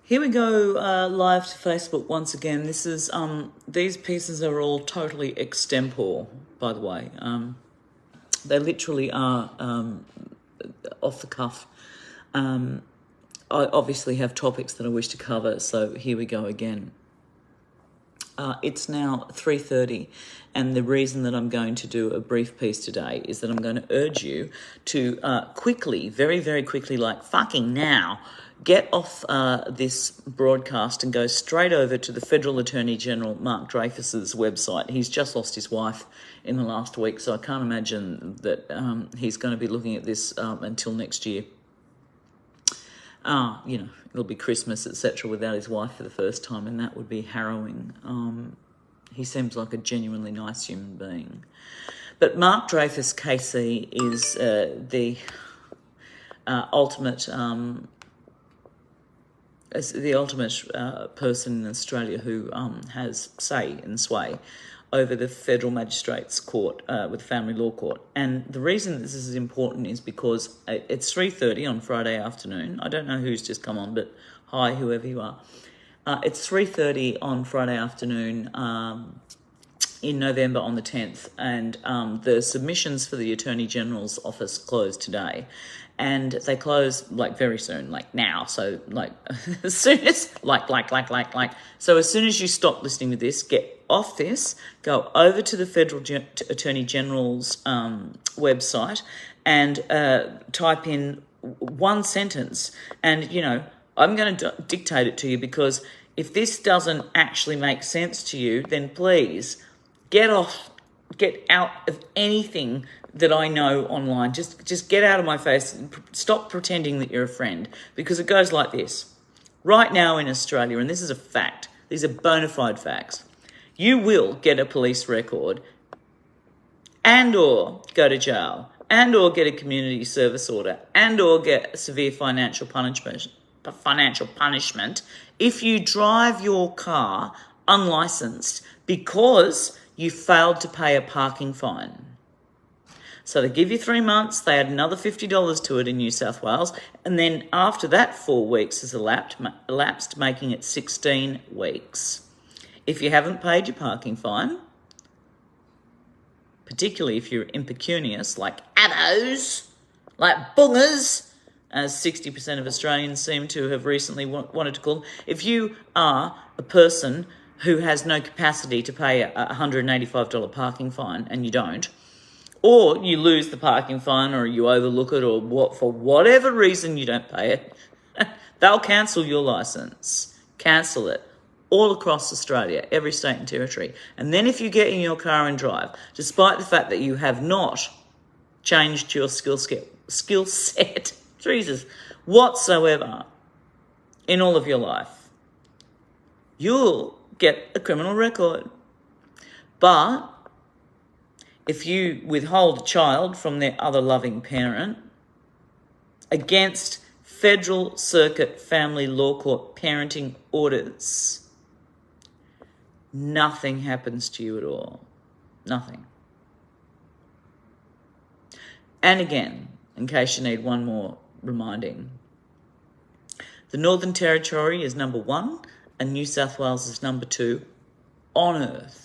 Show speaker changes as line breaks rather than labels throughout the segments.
Here we go, live to Facebook once again. This is these pieces are all totally extempore, by the way. They literally are off the cuff. I obviously have topics that I wish to cover, so here we go again. It's now 3:30, and the reason that I'm going to do a brief piece today is that I'm going to urge you to quickly, very, very quickly, like fucking now, get off this broadcast and go straight over to the Federal Attorney General, Mark Dreyfus's website. He's just lost his wife in the last week, so I can't imagine that he's going to be looking at this until next year. It'll be Christmas, etc., without his wife for the first time, and that would be harrowing. He seems like a genuinely nice human being. But Mark Dreyfus, KC, is the ultimate person in Australia who has say and sway over the Federal Magistrates Court with the Family Law Court. And the reason this is important is because it's 3:30 on Friday afternoon. I don't know who's just come on, but hi, whoever you are. It's 3:30 on Friday afternoon in November on the 10th, and the submissions for the Attorney General's office closed today. And they close very soon, now. So as soon as so as soon as you stop listening to this, get off this, go over to the Federal Attorney General's website and type in one sentence. And I'm going to dictate it to you, because if this doesn't actually make sense to you, then please get out of anything that I know online. Just get out of my face and stop pretending that you're a friend, because it goes like this. Right now in Australia, and this is a fact, these are bona fide facts, you will get a police record and or go to jail and or get a community service order and or get a severe financial punishment if you drive your car unlicensed because you failed to pay a parking fine. So they give you 3 months, they add another $50 to it in New South Wales, and then after that 4 weeks has elapsed, making it 16 weeks. If you haven't paid your parking fine, particularly if you're impecunious, like abos, like boongers, as 60% of Australians seem to have recently wanted to call them, if you are a person who has no capacity to pay a $185 parking fine, and you don't, or you lose the parking fine, or you overlook it, or for whatever reason you don't pay it, they'll cancel your licence. Cancel it. All across Australia, every state and territory. And then if you get in your car and drive, despite the fact that you have not changed your skill set, Jesus, whatsoever, in all of your life, you'll get a criminal record. But if you withhold a child from their other loving parent against Federal Circuit Family Law Court parenting orders, nothing happens to you at all. Nothing. And again, in case you need one more reminding, the Northern Territory is number 1 and New South Wales is number 2 on Earth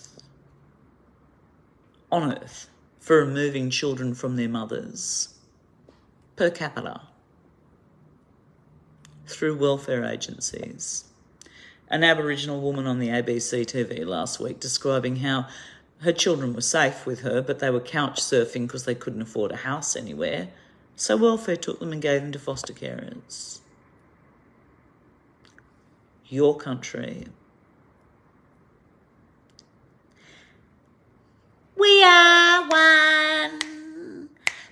for removing children from their mothers per capita through welfare agencies. An Aboriginal woman on the ABC TV last week describing how her children were safe with her, but they were couch surfing because they couldn't afford a house anywhere, so welfare took them and gave them to foster carers. Your country. We are one,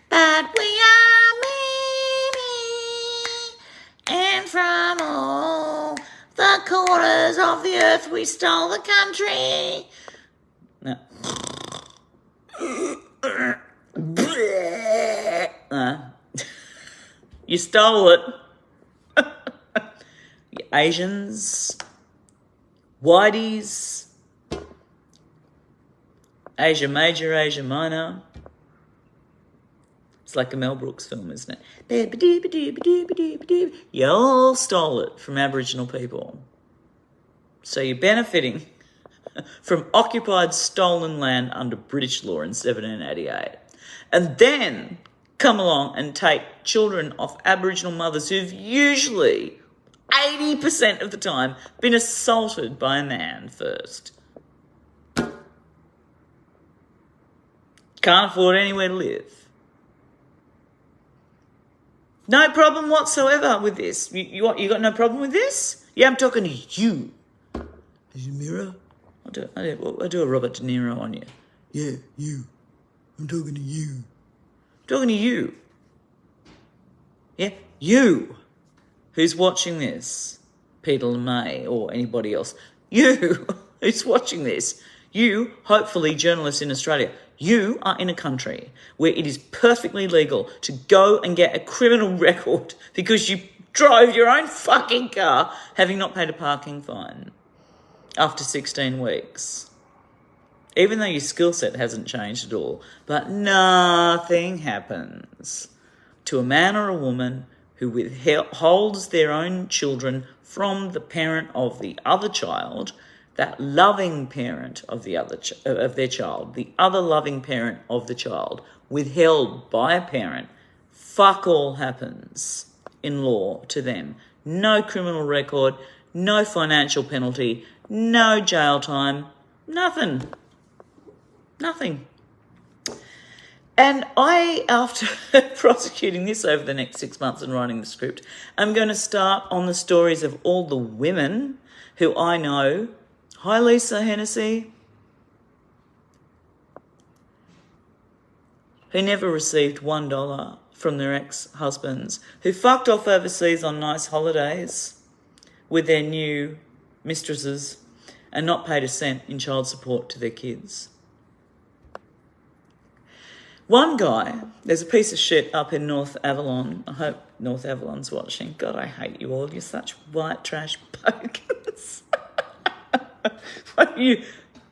but we are many, and from all the corners of the earth we stole the country. No. You stole it. You Asians, whiteys, Asia Major, Asia Minor, It's like a Mel Brooks film, isn't it? You all stole it from Aboriginal people. So you're benefiting from occupied stolen land under British law in 1788. And then come along and take children off Aboriginal mothers who've usually, 80% of the time, been assaulted by a man first. Can't afford anywhere to live. No problem whatsoever with this. You got no problem with this? Yeah, I'm talking to you. Is it a mirror? I do a Robert De Niro on you. Yeah, you. I'm talking to you. I'm talking to you. Yeah, you. Who's watching this? Peter LeMay or anybody else. You who's watching this. You, hopefully journalists in Australia, you are in a country where it is perfectly legal to go and get a criminal record because you drove your own fucking car having not paid a parking fine after 16 weeks. Even though your skill set hasn't changed at all. But nothing happens to a man or a woman who withholds their own children from the parent of the other child, that loving parent of the other of their child, the other loving parent of the child, withheld by a parent. Fuck all happens in law to them. No criminal record, no financial penalty, no jail time, nothing. Nothing. And I, after prosecuting this over the next 6 months and writing the script, I'm going to start on the stories of all the women who I know. Hi, Lisa Hennessy. Who never received $1 from their ex-husbands, who fucked off overseas on nice holidays with their new mistresses and not paid a cent in child support to their kids. One guy, there's a piece of shit up in North Avalon. I hope North Avalon's watching. God, I hate you all. You're such white trash pokers. You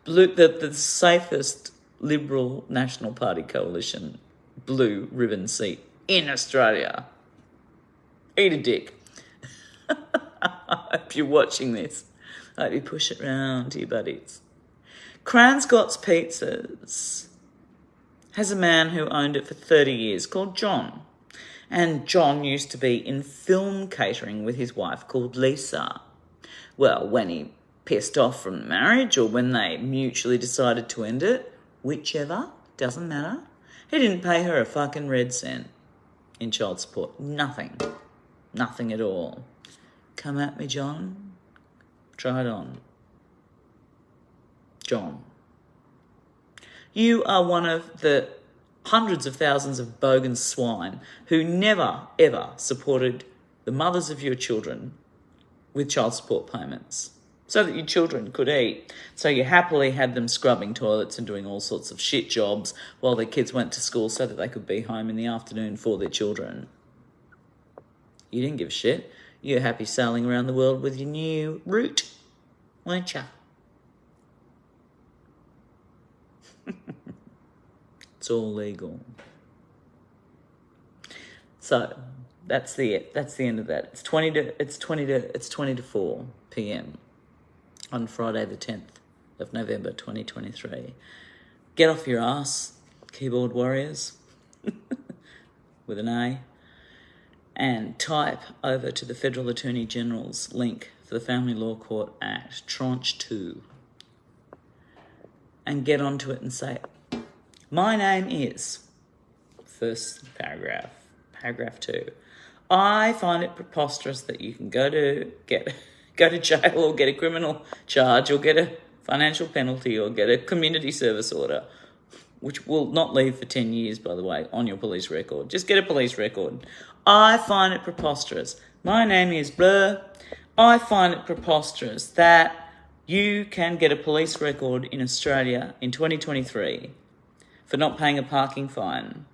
blew the safest Liberal National Party coalition blue ribbon seat in Australia. Eat a dick. I hope you're watching this. I hope you push it round to your buddies. Cranscott's Pizzas has a man who owned it for 30 years called John. And John used to be in film catering with his wife called Lisa. Well, when he pissed off from the marriage or when they mutually decided to end it, whichever, doesn't matter, he didn't pay her a fucking red cent in child support. Nothing. Nothing at all. Come at me, John. Try it on. John. You are one of the hundreds of thousands of bogan swine who never, ever supported the mothers of your children with child support payments so that your children could eat. So you happily had them scrubbing toilets and doing all sorts of shit jobs while their kids went to school so that they could be home in the afternoon for their children. You didn't give a shit. You're happy sailing around the world with your new route, weren't you? It's all legal. So that's the end of that. It's 20 to 4 p.m. on Friday the 10th of November 2023. Get off your ass, keyboard warriors, with an A, and type over to the Federal Attorney General's link for the Family Law Court Act, Tranche 2, and get onto it and say, my name is, first paragraph 2. I find it preposterous that you can go to jail or get a criminal charge or get a financial penalty or get a community service order, which will not leave for 10 years, by the way, on your police record. Just get a police record. I find it preposterous. My name is blah. I find it preposterous that you can get a police record in Australia in 2023 for not paying a parking fine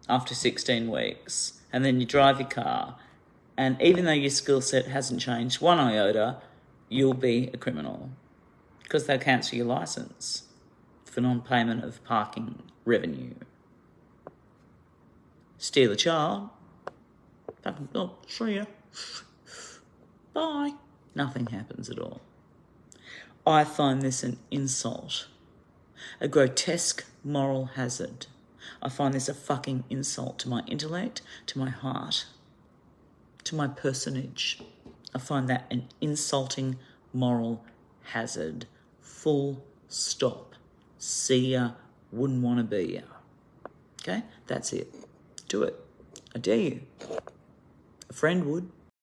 after 16 weeks, and then you drive your car, and even though your skill set hasn't changed one iota, you'll be a criminal because they'll cancel your licence for non-payment of parking revenue. steal a child. Fucking, oh, see ya. Bye. Nothing happens at all. I find this an insult, a grotesque moral hazard. I find this a fucking insult to my intellect, to my heart, to my personage. I find that an insulting moral hazard. Full stop. See ya, wouldn't want to be ya. Okay, that's it. Do it. I dare you. A friend would.